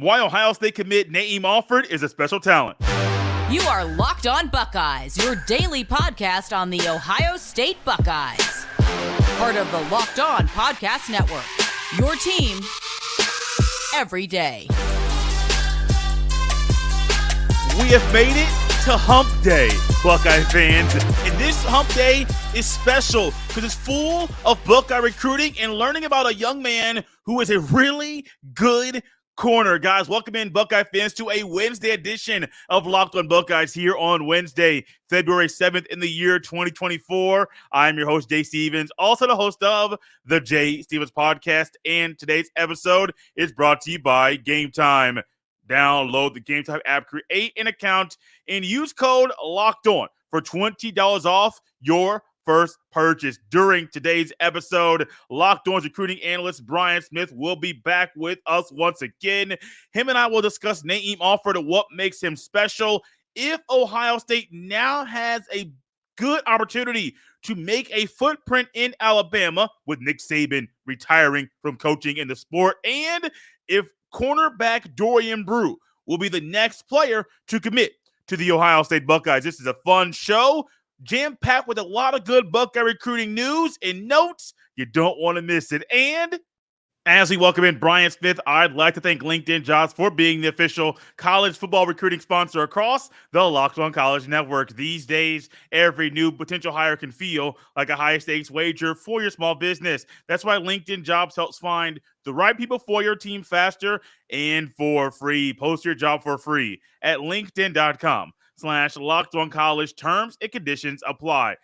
why Ohio State commit Naeem Offord is a special talent. You are Locked On Buckeyes, your daily podcast on the Ohio State Buckeyes. Part of the Locked On Podcast Network, your team every day. We have made it to Hump Day, Buckeye fans. And this Hump Day is special because it's full of Buckeye recruiting and learning about a young man who is a really good corner. Guys, welcome in, Buckeye fans, to a Wednesday edition of Locked On Buckeyes here on Wednesday, February 7th in the year 2024. I'm your host, Jay Stevens, also the host of the Jay Stevens Podcast. And today's episode is brought to you by Gametime. Download the Gametime app, create an account, and use code LOCKEDON for $20 off your first purchase. During today's episode, Locked On's recruiting analyst Brian Smith will be back with us once again. Him and I will discuss Naeem Offord and what makes him special. If Ohio State now has a good opportunity to make a footprint in Alabama with Nick Saban retiring from coaching in the sport, and if cornerback Dorian Brew will be the next player to commit to the Ohio State Buckeyes. This is a fun show, jam-packed with a lot of good Buckeye recruiting news and notes. You don't want to miss it. And as we welcome in Brian Smith, I'd like to thank LinkedIn Jobs for being the official college football recruiting sponsor across the Locked On College Network. These days, every new potential hire can feel like a high-stakes wager for your small business. That's why LinkedIn Jobs helps find the right people for your team faster and for free. Post your job for free at linkedin.com/LockedOnCollege. Terms and conditions apply.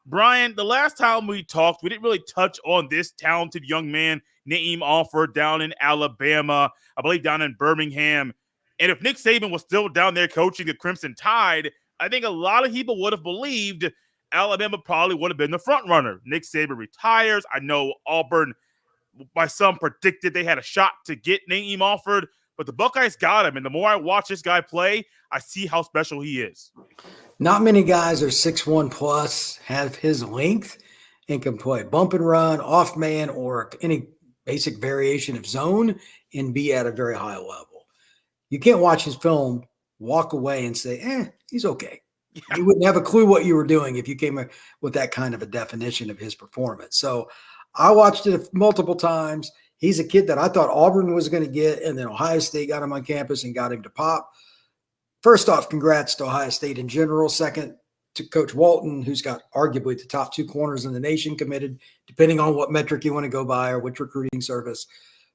Brian, the last time we talked, we didn't really touch on this talented young man, Naeem Offord, down in Alabama, I believe down in Birmingham. And if Nick Saban was still down there coaching the Crimson Tide, I think a lot of people would have believed Alabama probably would have been the front runner. Nick Saban retires. I know Auburn, by some, predicted they had a shot to get Naeem Offord, but the Buckeyes got him. And the more I watch this guy play, I see how special he is. Not many guys are 6'1 plus, have his length, and can play bump and run, off man, or any basic variation of zone and be at a very high level. You can't watch his film, walk away, and say, he's okay. Yeah. You wouldn't have a clue what you were doing if you came with that kind of a definition of his performance. So I watched it multiple times. He's a kid that I thought Auburn was going to get, and then Ohio State got him on campus and got him to pop. First off, congrats to Ohio State in general. Second, to Coach Walton, who's got arguably the top two corners in the nation committed, depending on what metric you want to go by or which recruiting service.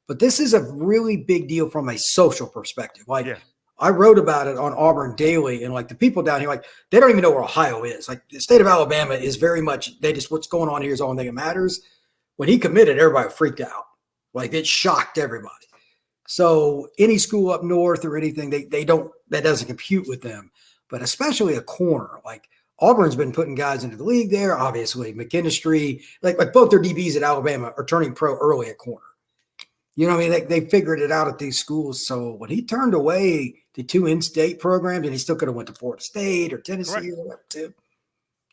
But this is a really big deal from a social perspective. I wrote about it on Auburn Daily, and the people down here, they don't even know where Ohio is. The state of Alabama is very much, what's going on here is the only thing that matters. When he committed, everybody freaked out. It shocked everybody. So any school up north or anything, that doesn't compute with them. But especially a corner, Auburn's been putting guys into the league there. Obviously, McKinstry, both their DBs at Alabama are turning pro early at corner. You know what I mean? They figured it out at these schools. So when he turned away the two in-state programs, and he still could have went to Florida State or Tennessee or whatever too,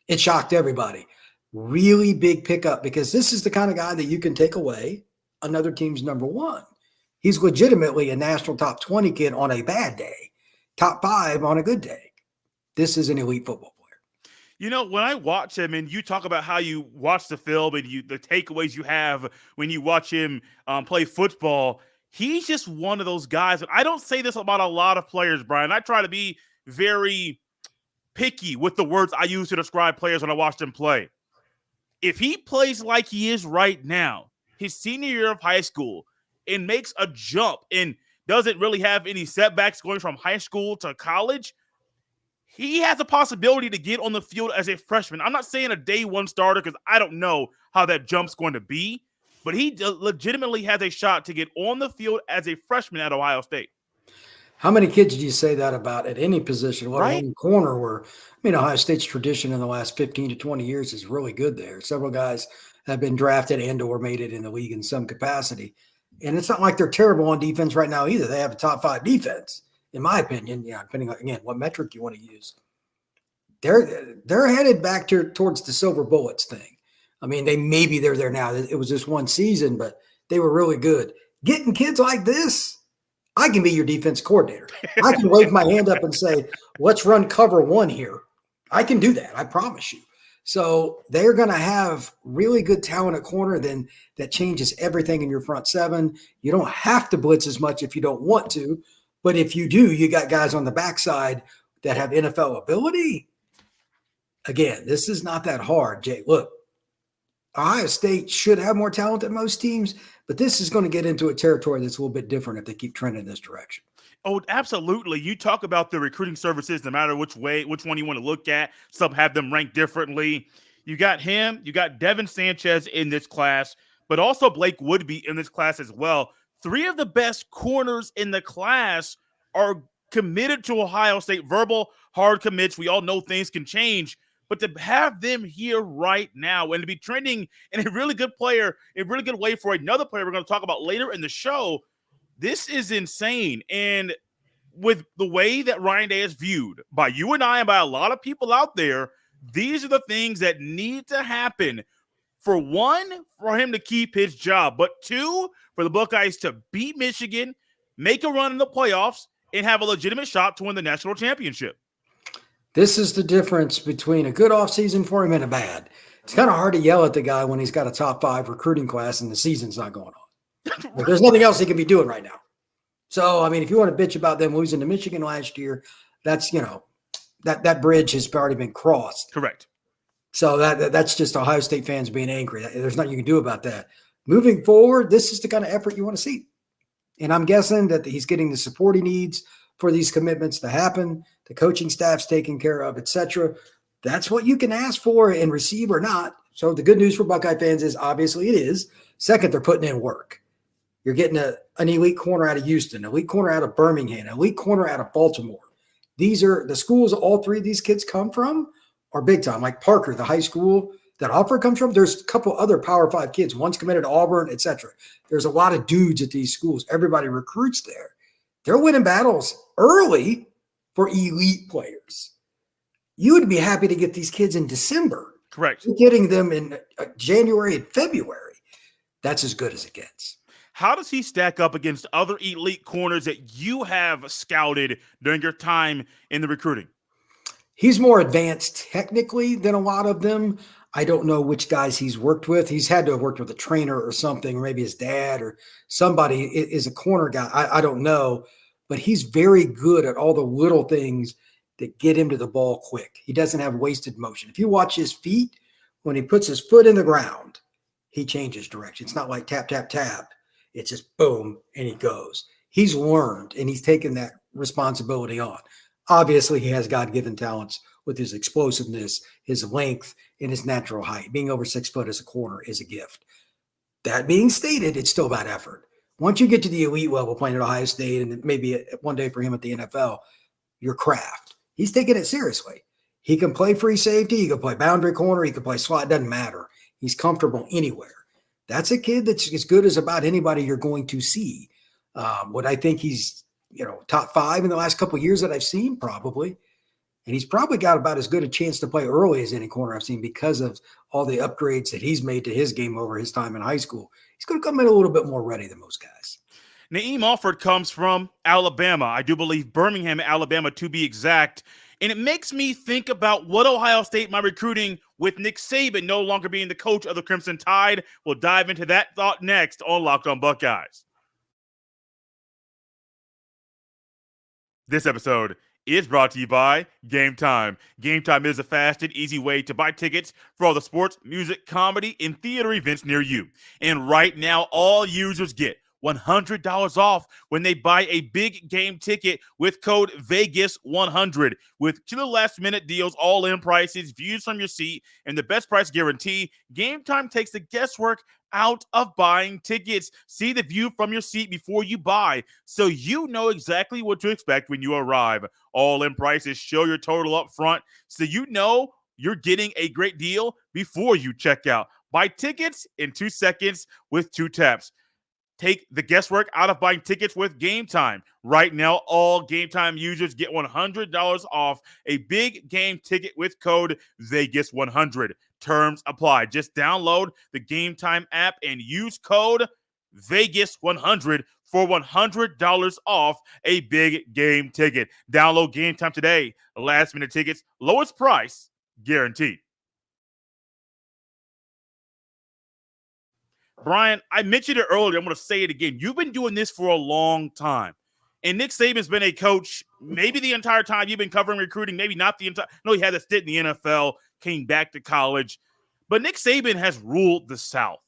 it shocked everybody. Really big pickup, because this is the kind of guy that you can take away another team's number one. He's legitimately a national top 20 kid on a bad day, top 5 on a good day. This is an elite football player. You know, when I watch him, and you talk about how you watch the film and the takeaways you have when you watch him play football, he's just one of those guys. And I don't say this about a lot of players, Brian. I try to be very picky with the words I use to describe players when I watch them play. If he plays like he is right now, his senior year of high school, and makes a jump and doesn't really have any setbacks going from high school to college, he has a possibility to get on the field as a freshman. I'm not saying a day one starter because I don't know how that jump's going to be, but he legitimately has a shot to get on the field as a freshman at Ohio State. How many kids do you say that about at any position? Right? Corner where, Ohio State's tradition in the last 15 to 20 years is really good there. Several guys have been drafted and or made it in the league in some capacity. And it's not like they're terrible on defense right now either. They have a top 5 defense, in my opinion. Depending on, again, what metric you want to use. They're headed back towards the silver bullets thing. They're there now. It was just one season, but they were really good. Getting kids like this I can be your defense coordinator. I can wave my hand up and say, let's run cover one here. I can do that. I promise you. So they're going to have really good talent at corner. Then that changes everything in your front seven. You don't have to blitz as much if you don't want to. But if you do, you got guys on the backside that have NFL ability. Again, this is not that hard, Jay. Look, Ohio State should have more talent than most teams, but this is going to get into a territory that's a little bit different if they keep trending in this direction. Oh, absolutely. You talk about the recruiting services, no matter which one you want to look at. Some have them ranked differently. You got him, you got Devin Sanchez in this class, but also Blake Woodby in this class as well. Three of the best corners in the class are committed to Ohio State. Verbal hard commits. We all know things can change, but to have them here right now and to be trending in a really good way for another player we're going to talk about later in the show, this is insane. And with the way that Ryan Day is viewed by you and I and by a lot of people out there, these are the things that need to happen. For one, for him to keep his job, but two, for the Buckeyes to beat Michigan, make a run in the playoffs, and have a legitimate shot to win the national championship. This is the difference between a good offseason for him and a bad. It's kind of hard to yell at the guy when he's got a top 5 recruiting class and the season's not going on. But there's nothing else he can be doing right now. So, I mean, if you want to bitch about them losing to Michigan last year, that's, that bridge has already been crossed. Correct. So that's just Ohio State fans being angry. There's nothing you can do about that. Moving forward, this is the kind of effort you want to see. And I'm guessing that he's getting the support he needs for these commitments to happen. The coaching staff's taken care of, etc. That's what you can ask for and receive or not. So the good news for Buckeye fans is obviously it is. Second, they're putting in work. You're getting an elite corner out of Houston, elite corner out of Birmingham, elite corner out of Baltimore. These are the schools all three of these kids come from are big time. Like Parker, the high school that Offord comes from, there's a couple other Power 5 kids. One's committed to Auburn, etc. There's a lot of dudes at these schools. Everybody recruits there. They're winning battles early for elite players. You would be happy to get these kids in December. Correct. You're getting them in January and February. That's as good as it gets. How does he stack up against other elite corners that you have scouted during your time in the recruiting? He's more advanced technically than a lot of them. I don't know which guys he's worked with. He's had to have worked with a trainer or something, or maybe his dad or somebody is a corner guy. I don't know, but he's very good at all the little things that get him to the ball quick. He doesn't have wasted motion. If you watch his feet, when he puts his foot in the ground, he changes direction. It's not like tap, tap, tap. It's just boom, and he goes. He's learned, and he's taken that responsibility on. Obviously, he has God-given talents with his explosiveness, his length, and his natural height. Being over 6 foot as a corner is a gift. That being stated, it's still about effort. Once you get to the elite level playing at Ohio State and maybe one day for him at the NFL, your craft. He's taking it seriously. He can play free safety. He can play boundary corner. He can play slot. It doesn't matter. He's comfortable anywhere. That's a kid that's as good as about anybody you're going to see. What I think he's, top 5 in the last couple of years that I've seen, probably. And he's probably got about as good a chance to play early as any corner I've seen because of all the upgrades that he's made to his game over his time in high school. He's going to come in a little bit more ready than most guys. Naeem Offord comes from Alabama. I do believe Birmingham, Alabama, to be exact. And it makes me think about what Ohio State might be recruiting with Nick Saban no longer being the coach of the Crimson Tide. We'll dive into that thought next on Locked On Buckeyes. This episode is brought to you by Gametime. Gametime is a fast and easy way to buy tickets for all the sports, music, comedy, and theater events near you. And right now, all users get $100 off when they buy a big game ticket with code VEGAS100. With killer last-minute deals, all-in prices, views from your seat, and the best price guarantee, Gametime takes the guesswork out of buying tickets. See the view from your seat before you buy, so you know exactly what to expect when you arrive. All-in prices show your total up front, so you know you're getting a great deal before you check out. Buy tickets in 2 seconds with 2 taps. Take the guesswork out of buying tickets with Gametime. Right now, all Gametime users get $100 off a big game ticket with code VEGAS100. Terms apply. Just download the Gametime app and use code VEGAS100 for $100 off a big game ticket. Download Game Time today. Last-minute tickets, lowest price guaranteed. Brian, I mentioned it earlier. I'm going to say it again. You've been doing this for a long time. And Nick Saban's been a coach maybe the entire time you've been covering recruiting, maybe not the entire. No, he had a stint in the NFL, came back to college. But Nick Saban has ruled the South.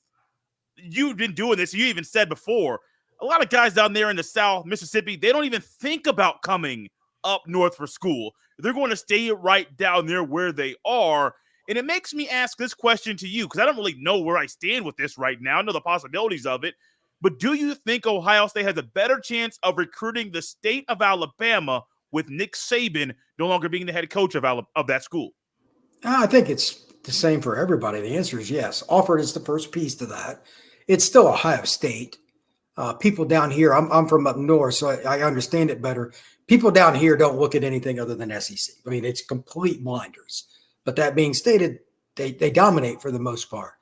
You've been doing this. You even said before, a lot of guys down there in the South, Mississippi, they don't even think about coming up north for school. They're going to stay right down there where they are. And it makes me ask this question to you, because I don't really know where I stand with this right now. I know the possibilities of it. But do you think Ohio State has a better chance of recruiting the state of Alabama with Nick Saban no longer being the head coach of that school? I think it's the same for everybody. The answer is yes. Offord is the first piece to that. It's still Ohio State. People down here, I'm from up north, so I understand it better. People down here don't look at anything other than SEC. I mean, it's complete blinders. But that being stated, they dominate for the most part.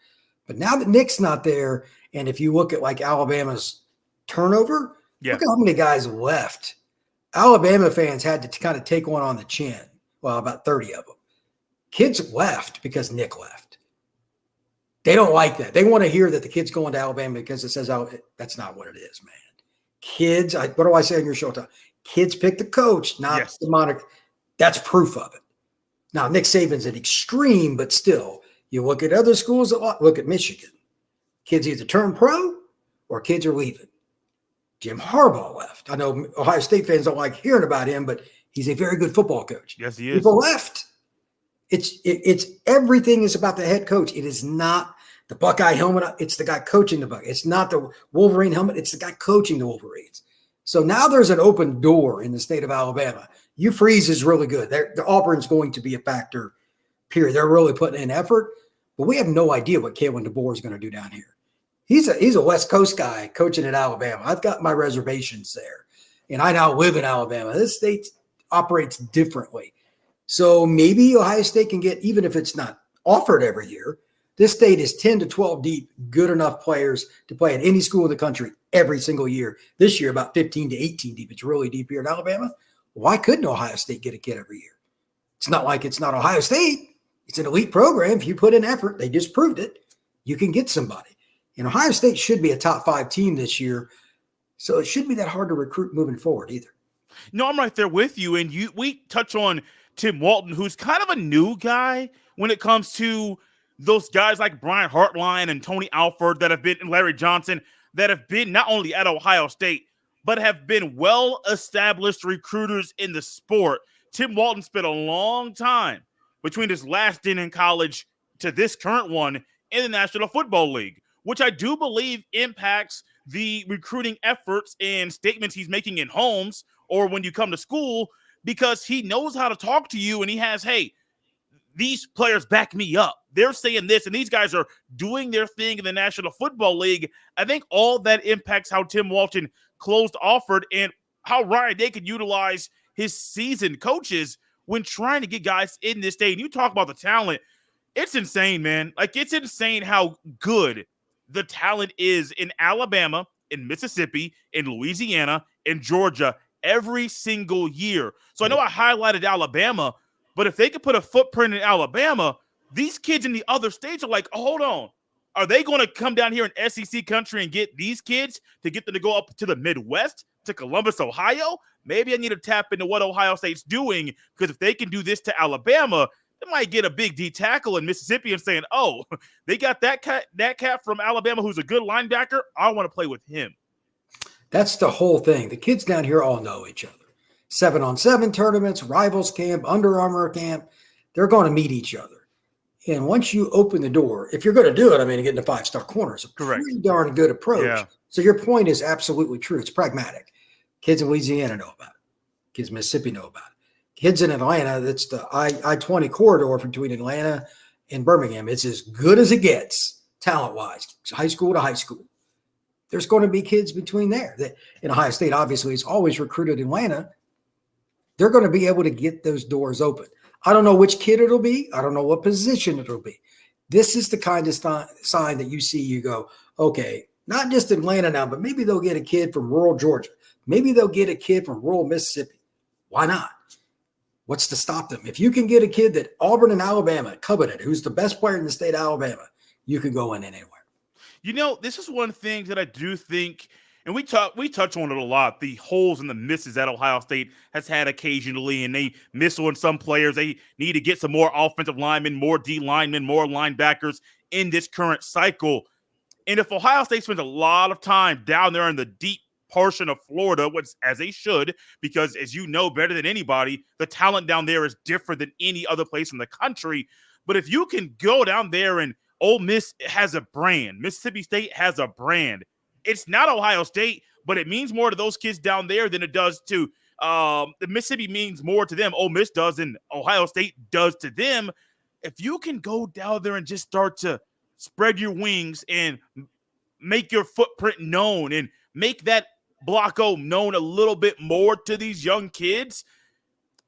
But now that Nick's not there, and if you look at like Alabama's turnover, look at how many guys left. Alabama fans had to kind of take one on the chin. Well, about 30 of them. Kids left because Nick left. They don't like that. They want to hear that the kid's going to Alabama because it says, oh, that's not what it is, man. Kids, what do I say on your show? Kids pick the coach, not the moniker. That's proof of it. Now, Nick Saban's an extreme, but still, you look at other schools, look at Michigan. Kids either turn pro or kids are leaving. Jim Harbaugh left. I know Ohio State fans don't like hearing about him, but he's a very good football coach. Yes, he is. People left. It's everything is about the head coach. It is not the Buckeye helmet. It's the guy coaching the Buckeye. It's not the Wolverine helmet. It's the guy coaching the Wolverines. So now there's an open door in the state of Alabama. Hugh Freeze is really good. The Auburn's going to be a factor, period. They're really putting in effort, but we have no idea what Kalen DeBoer is going to do down here. He's a West Coast guy coaching at Alabama. I've got my reservations there, and I now live in Alabama. This state operates differently. So maybe Ohio State can get, even if it's not offered every year, this state is 10 to 12 deep, good enough players to play at any school in the country every single year. This year, about 15 to 18 deep. It's really deep here in Alabama. Why couldn't Ohio State get a kid every year? It's not like it's not Ohio State. It's an elite program. If you put in effort, they just proved it. You can get somebody. And Ohio State should be a top 5 team this year. So it shouldn't be that hard to recruit moving forward either. No, I'm right there with you. And we touch on Tim Walton, who's kind of a new guy when it comes to those guys like Brian Hartline and Tony Alford that have been, and Larry Johnson, that have been not only at Ohio State, but have been well-established recruiters in the sport. Tim Walton spent a long time between his last stint in college to this current one in the National Football League, which I do believe impacts the recruiting efforts and statements he's making in homes or when you come to school, because he knows how to talk to you and he has, hey, these players back me up. They're saying this, and these guys are doing their thing in the National Football League. I think all that impacts how Tim Walton closed Offord and how Ryan Day could utilize his seasoned coaches when trying to get guys in this state. And you talk about the talent. It's insane, man. Like, it's insane how good the talent is in Alabama, in Mississippi, in Louisiana, in Georgia every single year. So I know I highlighted Alabama, but if they could put a footprint in Alabama, these kids in the other states are like, oh, hold on. Are they going to come down here in SEC country and get these kids to get them to go up to the Midwest, to Columbus, Ohio? Maybe I need to tap into what Ohio State's doing, because if they can do this to Alabama, they might get a big D tackle in Mississippi and saying, oh, they got that cat from Alabama who's a good linebacker. I want to play with him. That's the whole thing. The kids down here all know each other. 7-on-7 tournaments, rivals camp, Under Armour camp, they're going to meet each other. And once you open the door, if you're going to do it, I mean, to get into 5-star corners, a pretty darn good approach. Yeah. So your point is absolutely true. It's pragmatic. Kids in Louisiana know about it. Kids in Mississippi know about it. Kids in Atlanta, that's the I-20 corridor between Atlanta and Birmingham. It's as good as it gets, talent-wise, high school to high school. There's going to be kids between there. In Ohio State, obviously, it's always recruited Atlanta. They're going to be able to get those doors open. I don't know which kid it'll be. I don't know what position it'll be. This is the kind of sign that you see, you go, okay, not just Atlanta now, but maybe they'll get a kid from rural Georgia. Maybe they'll get a kid from rural Mississippi. Why not? What's to stop them? If you can get a kid that Auburn and Alabama coveted, who's the best player in the state of Alabama, you can go in anywhere. This is one thing that I do think, and we touch on it a lot, the holes and the misses that Ohio State has had occasionally, and they miss on some players. They need to get some more offensive linemen, more D linemen, more linebackers in this current cycle. And if Ohio State spends a lot of time down there in the deep portion of Florida, which as they should, because as you know better than anybody, the talent down there is different than any other place in the country. But if you can go down there and Ole Miss has a brand, Mississippi State has a brand. It's not Ohio State, but it means more to those kids down there than it does to the Mississippi means more to them. Ole Miss does, and Ohio State does to them. If you can go down there and just start to spread your wings and make your footprint known and make that Block O known a little bit more to these young kids,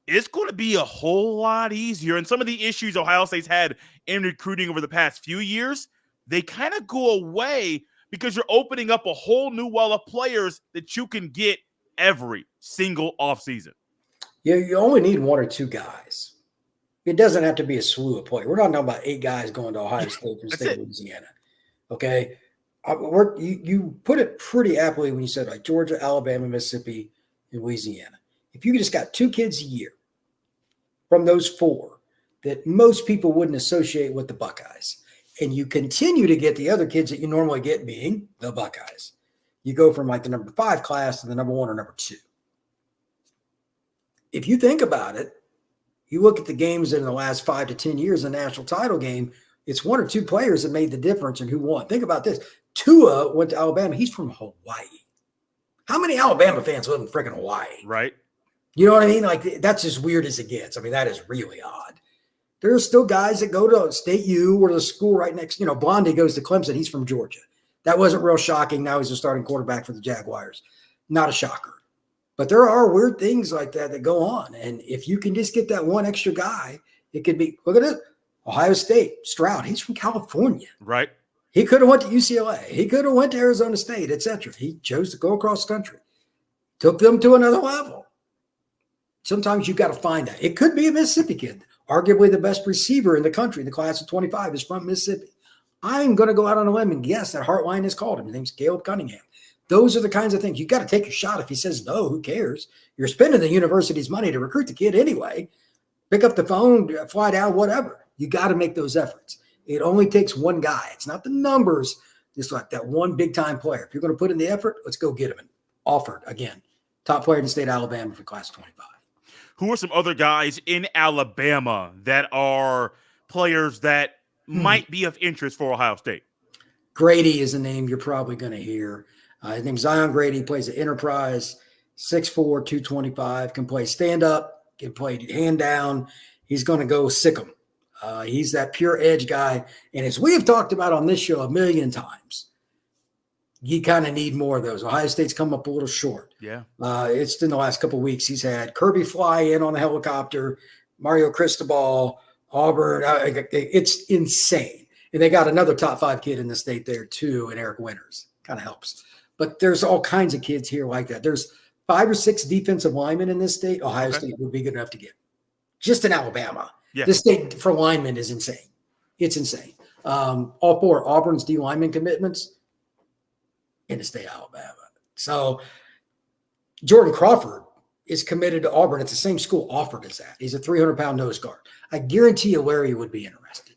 it's going to be a whole lot easier. And some of the issues Ohio State's had in recruiting over the past few years, they kind of go away because you're opening up a whole new well of players that you can get every single offseason. Yeah, you only need one or two guys. It doesn't have to be a slew of players. We're not talking about 8 guys going to Ohio State from the state of Louisiana. Okay? You put it pretty aptly when you said like Georgia, Alabama, Mississippi, and Louisiana. If you just got 2 kids a year from those 4 that most people wouldn't associate with the Buckeyes, and you continue to get the other kids that you normally get being the Buckeyes, you go from like the number 5 class to the number 1 or number 2. If you think about it, you look at the games in the last 5 to 10 years, the national title game, it's 1 or 2 players that made the difference in who won. Think about this. Tua went to Alabama. He's from Hawaii. How many Alabama fans live in freaking Hawaii? Right. You know what I mean? Like, that's as weird as it gets. I mean, that is really odd. There's still guys that go to State U or the school right next. Blondie goes to Clemson. He's from Georgia. That wasn't real shocking. Now he's a starting quarterback for the Jaguars. Not a shocker. But there are weird things like that go on. And if you can just get that one extra guy, it could be, look at it. Ohio State, Stroud, he's from California. Right. He could have went to UCLA. He could have went to Arizona State, etc. He chose to go across the country. Took them to another level. Sometimes you got to find that. It could be a Mississippi kid. Arguably the best receiver in the country in the class of 25 is from Mississippi. I'm going to go out on a limb and guess that Heartline has called him. His name's Caleb Cunningham. Those are the kinds of things. You got to take your shot. If he says no, who cares? You're spending the university's money to recruit the kid anyway. Pick up the phone, fly down, whatever. You got to make those efforts. It only takes one guy. It's not the numbers. Just like that one big-time player. If you're going to put in the effort, let's go get him. And Offord, again, top player in the state of Alabama for class 25. Who are some other guys in Alabama that are players that might be of interest for Ohio State? Grady is a name you're probably going to hear. His name's Zion Grady. He plays at Enterprise, 6'4", 225, can play stand-up, can play hand down. He's going to go sick 'em. He's that pure edge guy. And as we have talked about on this show a million times, you kind of need more of those. Ohio State's come up a little short. Yeah. It's in the last couple of weeks. He's had Kirby fly in on a helicopter, Mario Cristobal, Auburn. It's insane. And they got another top 5 kid in the state there too, and Eric Winters. Kind of helps. But there's all kinds of kids here like that. There's 5 or 6 defensive linemen in this state. Ohio State would be good enough to get. Just in Alabama. Yeah. This state for linemen is insane. It's insane. All 4 Auburn's D lineman commitments in the state of Alabama. So Jordan Crawford is committed to Auburn. It's the same school Offord is at. He's a 300-pound nose guard. I guarantee you Larry would be interested.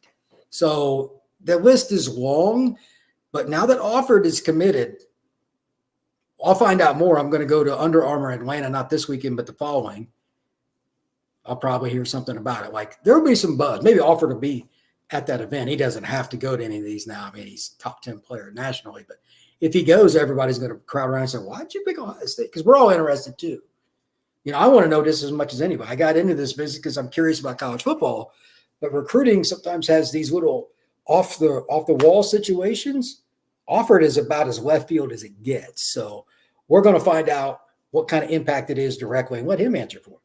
So the list is long, but now that Offord is committed, I'll find out more. I'm going to go to Under Armour Atlanta, not this weekend, but the following. I'll probably hear something about it. Like, there will be some buzz. Maybe Offord to be at that event. He doesn't have to go to any of these now. I mean, he's top 10 player nationally. But if he goes, everybody's going to crowd around and say, why'd you pick Ohio State? Because we're all interested too. I want to know this as much as anybody. I got into this business because I'm curious about college football. But recruiting sometimes has these little off the wall situations. Offord is about as left field as it gets. So we're going to find out what kind of impact it is directly and let him answer for it.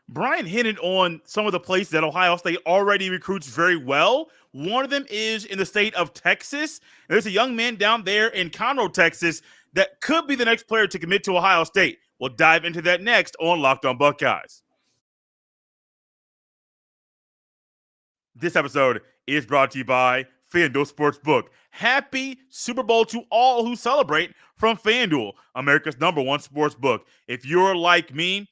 Brian hinted on some of the places that Ohio State already recruits very well. One of them is in the state of Texas. There's a young man down there in Conroe, Texas, that could be the next player to commit to Ohio State. We'll dive into that next on Locked On Buckeyes. This episode is brought to you by FanDuel Sportsbook. Happy Super Bowl to all who celebrate from FanDuel, America's #1 sportsbook. If you're like me,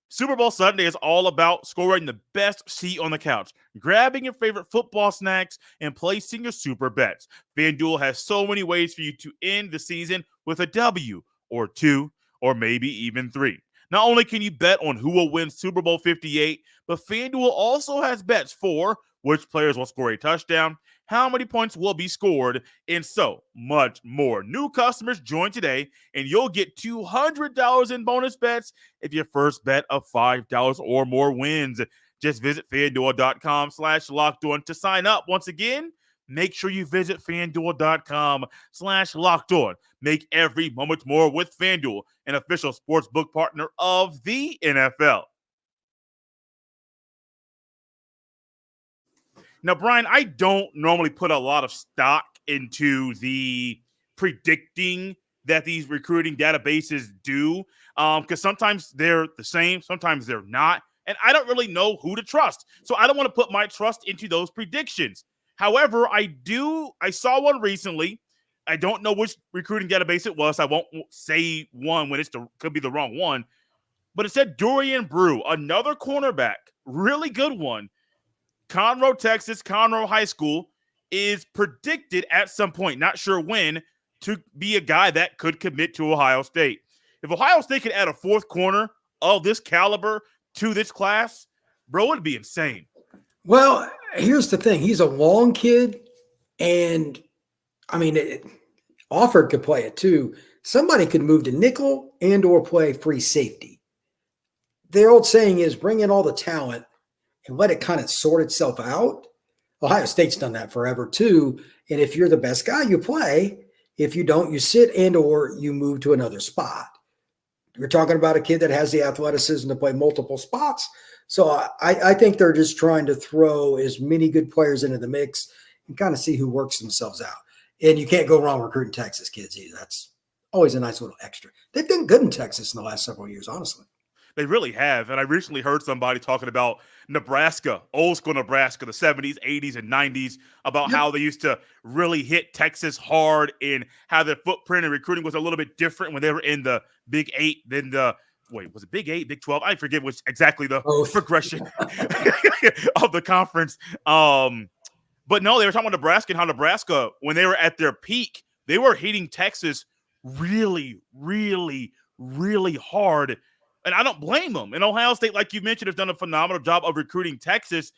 Super Bowl Sunday is all about scoring the best seat on the couch, grabbing your favorite football snacks, and placing your super bets. FanDuel has so many ways for you to end the season with a W or two or maybe even three. Not only can you bet on who will win Super Bowl 58, but FanDuel also has bets for which players will score a touchdown, how many points will be scored, and so much more. New customers join today, and you'll get $200 in bonus bets if your first bet of $5 or more wins. Just visit FanDuel.com/LockedOn to sign up. Once again, make sure you visit FanDuel.com/LockedOn. Make every moment more with FanDuel, an official sportsbook partner of the NFL. Now, Brian, I don't normally put a lot of stock into the predicting that these recruiting databases do, because sometimes they're the same, sometimes they're not, and I don't really know who to trust. So I don't want to put my trust into those predictions. However, I saw one recently. I don't know which recruiting database it was. I won't say one when could be the wrong one, but it said Dorian Brew, another cornerback, really good one. Conroe, Texas, Conroe High School is predicted at some point, not sure when, to be a guy that could commit to Ohio State. If Ohio State could add a fourth corner of this caliber to this class, bro, it'd be insane. Well, here's the thing. He's a long kid, and I mean, Offord could play it too. Somebody could move to nickel and or play free safety. The old saying is bring in all the talent and let it kind of sort itself out. Ohio State's done that forever too. And if you're the best guy, you play. If you don't, you sit and or you move to another spot. You're talking about a kid that has the athleticism to play multiple spots. So I think they're just trying to throw as many good players into the mix and kind of see who works themselves out. And you can't go wrong recruiting Texas kids either. That's always a nice little extra. They've done good in Texas in the last several years, honestly. They really have. And I recently heard somebody talking about Nebraska, old school Nebraska, the 70s, 80s, and 90s, about how they used to really hit Texas hard and how their footprint and recruiting was a little bit different when they were in the Big 8 than was it Big 8, Big 12? I forget which exactly the progression of the conference. But no, they were talking about Nebraska and how Nebraska, when they were at their peak, they were hitting Texas really, really, really hard. And I don't blame them. And Ohio State, like you mentioned, has done a phenomenal job of recruiting Texas.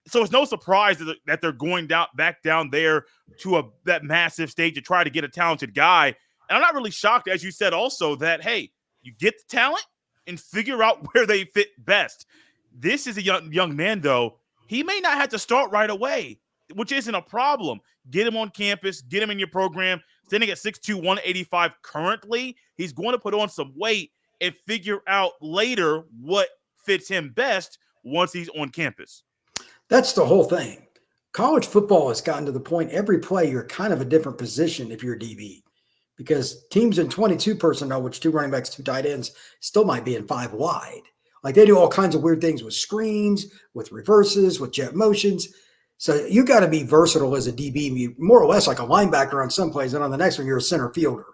So it's no surprise that they're going back down there to that massive stage to try to get a talented guy. And I'm not really shocked, as you said also, that, hey, you get the talent and figure out where they fit best. This is a young man, though. He may not have to start right away, which isn't a problem. Get him on campus, get him in your program. Standing at 6'2", 185 currently, he's going to put on some weight and figure out later what fits him best once he's on campus. That's the whole thing. College football has gotten to the point every play you're kind of a different position if you're a DB, because teams in 22 personnel, which 2 running backs, 2 tight ends, still might be in 5 wide. Like they do all kinds of weird things with screens, with reverses, with jet motions. So you got to be versatile as a DB, more or less like a linebacker on some plays, and on the next one you're a center fielder,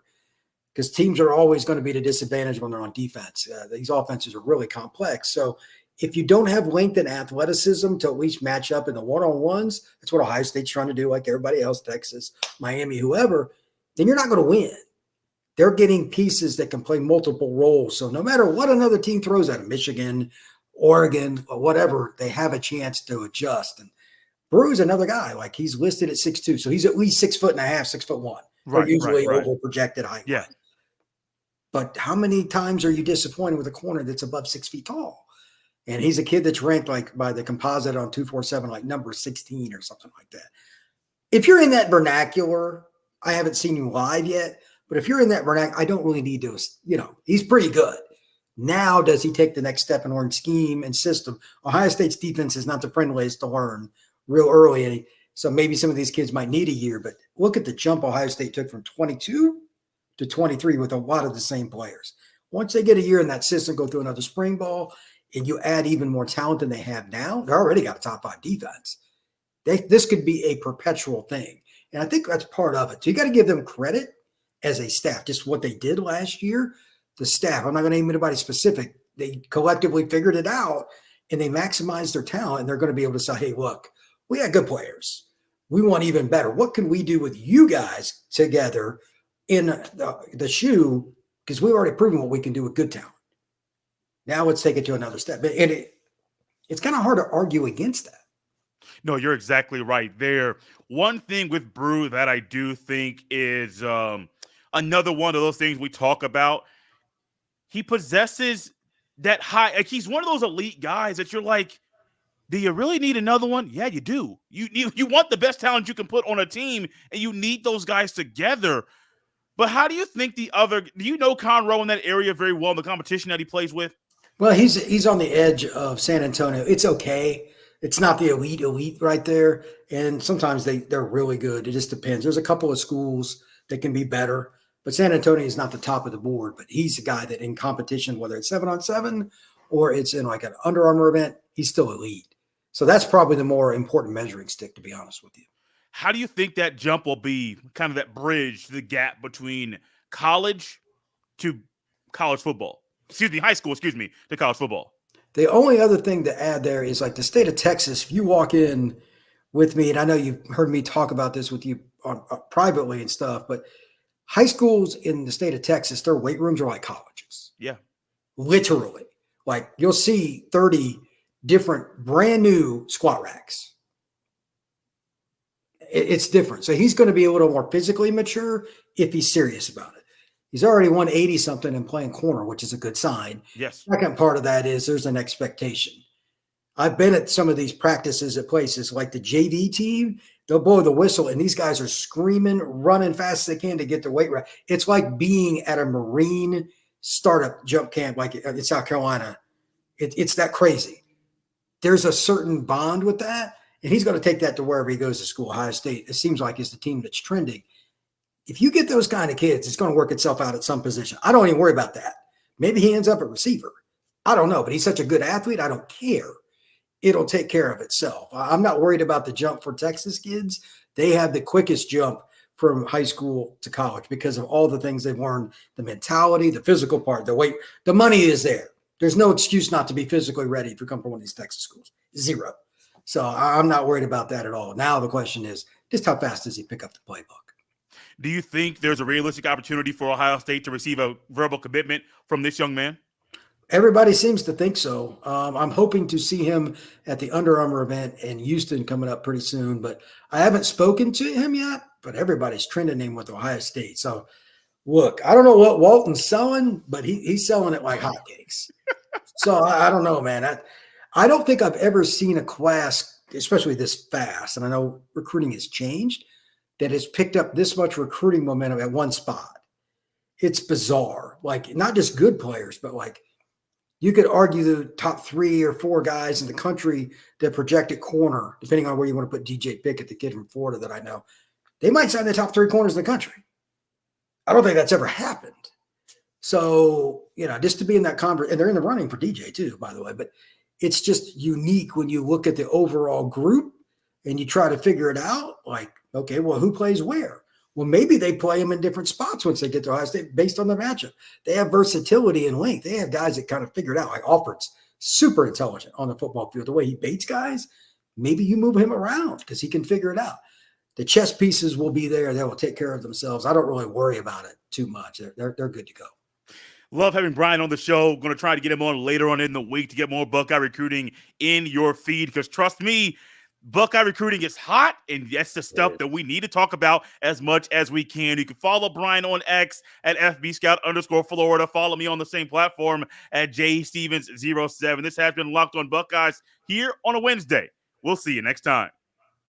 because teams are always going to be at a disadvantage when they're on defense. These offenses are really complex. So if you don't have length and athleticism to at least match up in the one-on-ones, that's what Ohio State's trying to do, like everybody else, Texas, Miami, whoever, then you're not going to win. They're getting pieces that can play multiple roles. So no matter what another team throws at them, Michigan, Oregon, or whatever, they have a chance to adjust. And Brew's another guy. Like he's listed at 6'2", so he's at least 6'1.5", 6'1". Right, usually over projected height. Yeah. But how many times are you disappointed with a corner that's above 6 feet tall? And he's a kid that's ranked like by the composite on 247, like number 16 or something like that. If you're in that vernacular, I haven't seen you live yet, but if you're in that vernacular, I don't really need to, he's pretty good. Now, does he take the next step and learn scheme and system? Ohio State's defense is not the friendliest to learn real early. So maybe some of these kids might need a year, but look at the jump Ohio State took from 22 to 23 with a lot of the same players. Once they get a year in that system, go through another spring ball, and you add even more talent than they have now, they already got a top 5 defense. This could be a perpetual thing. And I think that's part of it. So you got to give them credit as a staff, just what they did last year. The staff, I'm not going to name anybody specific. They collectively figured it out and they maximized their talent. And they're going to be able to say, hey, look, we got good players. We want even better. What can we do with you guys together in the shoe? Because we've already proven what we can do with good talent. Now let's take it to another step. And it's kind of hard to argue against that. No, you're exactly right there. One thing with Brew that I do think is another one of those things we talk about. He possesses that high. Like he's one of those elite guys that you're like, do you really need another one? Yeah, you do. You want the best talent you can put on a team, and you need those guys together. But how do you think do you know Conroe in that area very well, the competition that he plays with? Well, he's on the edge of San Antonio. It's okay. It's not the elite right there. And sometimes they're really good. It just depends. There's a couple of schools that can be better, but San Antonio is not the top of the board. But he's a guy that in competition, whether it's 7-on-7 or it's in like an Under Armour event, he's still elite. So that's probably the more important measuring stick, to be honest with you. How do you think that jump will be, kind of that bridge, the gap between college to college football? High school, to college football. The only other thing to add there is like the state of Texas. If you walk in with me, and I know you've heard me talk about this with you privately and stuff, but high schools in the state of Texas, their weight rooms are like colleges. Yeah. Literally. Like you'll see 30 different brand new squat racks. It's different. So he's going to be a little more physically mature if he's serious about it. He's already 180 something and playing corner, which is a good sign. Yes. Second part of that is there's an expectation. I've been at some of these practices at places like the JV team. They'll blow the whistle, and these guys are screaming, running fast as they can to get their weight right. It's like being at a Marine startup jump camp like in South Carolina. It's that crazy. There's a certain bond with that, and he's going to take that to wherever he goes to school. Ohio State, it seems like, is the team that's trending. If you get those kind of kids, it's going to work itself out at some position. I don't even worry about that. Maybe he ends up a receiver. I don't know, but he's such a good athlete. I don't care. It'll take care of itself. I'm not worried about the jump for Texas kids. They have the quickest jump from high school to college because of all the things they've learned, the mentality, the physical part, the weight, the money is there. There's no excuse not to be physically ready if you come from one of these Texas schools. Zero. So I'm not worried about that at all. Now the question is just how fast does he pick up the playbook? Do you think there's a realistic opportunity for Ohio State to receive a verbal commitment from this young man? Everybody seems to think so. I'm hoping to see him at the Under Armour event in Houston coming up pretty soon, but I haven't spoken to him yet, but everybody's trending him with Ohio State. So look, I don't know what Walton's selling, but he's selling it like hotcakes. So I don't know, man. I don't think I've ever seen a class, especially this fast, and I know recruiting has changed, that has picked up this much recruiting momentum at one spot. It's bizarre. Like, not just good players, but like you could argue the top 3 or 4 guys in the country that projected corner, depending on where you want to put DJ Pickett, the kid from Florida that I know, they might sign the top 3 corners in the country. I don't think that's ever happened. So, just to be in that conversation, and they're in the running for DJ too, by the way, but it's just unique when you look at the overall group and you try to figure it out. Like, okay, well, who plays where? Well, maybe they play them in different spots once they get to Ohio State based on their matchup. They have versatility and length. They have guys that kind of figure it out. Like Offord's super intelligent on the football field. The way he baits guys, maybe you move him around because he can figure it out. The chess pieces will be there. They will take care of themselves. I don't really worry about it too much. They're good to go. Love having Brian on the show. Going to try to get him on later on in the week to get more Buckeye recruiting in your feed because trust me, Buckeye recruiting is hot, and that's the stuff that we need to talk about as much as we can. You can follow Brian on X at FBScout_Florida. Follow me on the same platform at JStevens07. This has been Locked on Buckeyes here on a Wednesday. We'll see you next time.